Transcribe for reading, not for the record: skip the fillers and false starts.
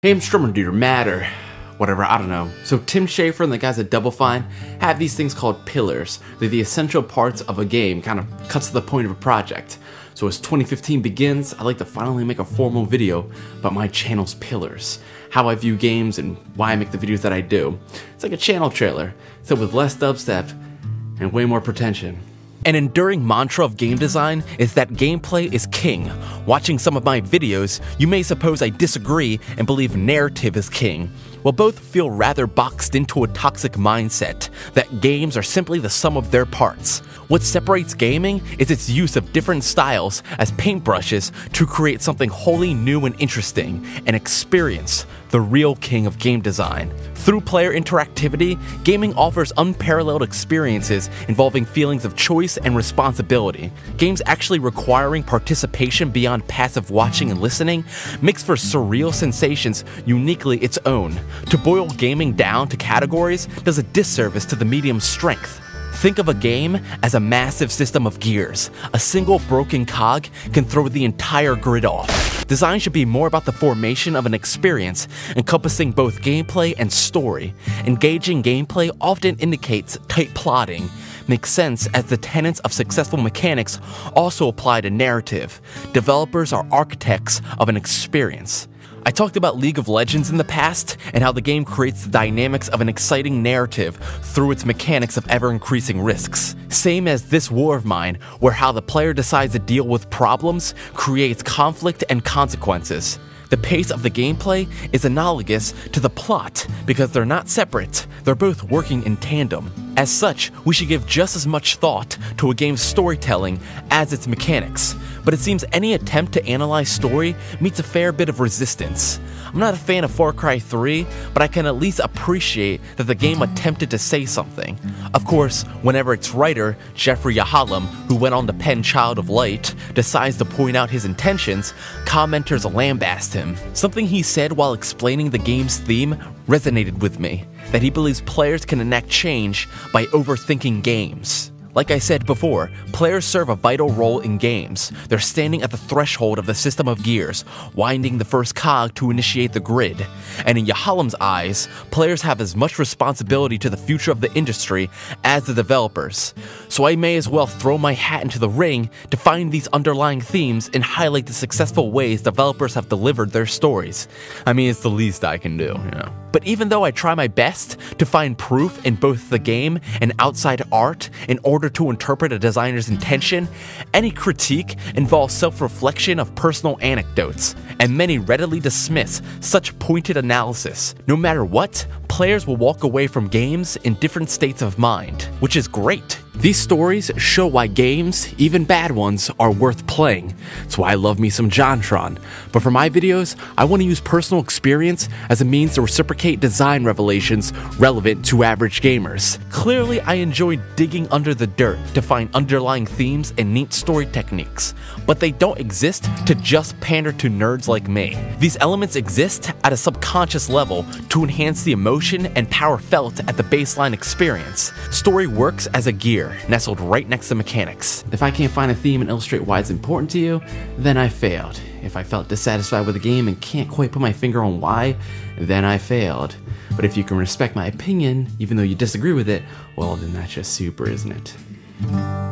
Hey, I'm strummerdood or Matt or whatever, I don't know. So Tim Schafer and the guys at Double Fine have these things called pillars. They're the essential parts of a game, kind of cuts to the point of a project. So as 2015 begins, I'd like to finally make a formal video about my channel's pillars, how I view games and why I make the videos that I do. It's like a channel trailer, except with less dubstep and way more pretension. An enduring mantra of game design is that gameplay is king. Watching some of my videos, you may suppose I disagree and believe narrative is king. Well, both feel rather boxed into a toxic mindset that games are simply the sum of their parts. What separates gaming is its use of different styles as paintbrushes to create something wholly new and interesting, an experience, the real king of game design. Through player interactivity, gaming offers unparalleled experiences involving feelings of choice and responsibility. Games actually requiring participation beyond passive watching and listening makes for surreal sensations uniquely its own. To boil gaming down to categories does a disservice to the medium's strength. Think of a game as a massive system of gears. A single broken cog can throw the entire grid off. Design should be more about the formation of an experience, encompassing both gameplay and story. Engaging gameplay often indicates tight plotting. Makes sense as the tenets of successful mechanics also apply to narrative. Developers are architects of an experience. I talked about League of Legends in the past and how the game creates the dynamics of an exciting narrative through its mechanics of ever-increasing risks. Same as this war of mine, where how the player decides to deal with problems creates conflict and consequences. The pace of the gameplay is analogous to the plot because they're not separate, they're both working in tandem. As such, we should give just as much thought to a game's storytelling as its mechanics, but it seems any attempt to analyze story meets a fair bit of resistance. I'm not a fan of Far Cry 3, but I can at least appreciate that the game attempted to say something. Of course, whenever its writer, Jeffrey Yahalem, who went on to pen Child of Light, decides to point out his intentions, commenters lambast him. Something he said while explaining the game's theme resonated with me, that he believes players can enact change by overthinking games. Like I said before, players serve a vital role in games. They're standing at the threshold of the system of gears, winding the first cog to initiate the grid. And in Yahalem's eyes, players have as much responsibility to the future of the industry as the developers. So I may as well throw my hat into the ring to find these underlying themes and highlight the successful ways developers have delivered their stories. I mean, it's the least I can do, you know. But even though I try my best to find proof in both the game and outside art in order to interpret a designer's intention, any critique involves self-reflection of personal anecdotes, and many readily dismiss such pointed analysis. No matter what, players will walk away from games in different states of mind, which is great. These stories show why games, even bad ones, are worth playing. That's why I love me some JonTron. But for my videos, I want to use personal experience as a means to reciprocate design revelations relevant to average gamers. Clearly, I enjoy digging under the dirt to find underlying themes and neat story techniques, but they don't exist to just pander to nerds like me. These elements exist at a subconscious level to enhance the emotion and power felt at the baseline experience. Story works as a gear, nestled right next to mechanics. If I can't find a theme and illustrate why it's important to you, then I failed. If I felt dissatisfied with the game and can't quite put my finger on why, then I failed. But if you can respect my opinion, even though you disagree with it, well, then that's just super, isn't it?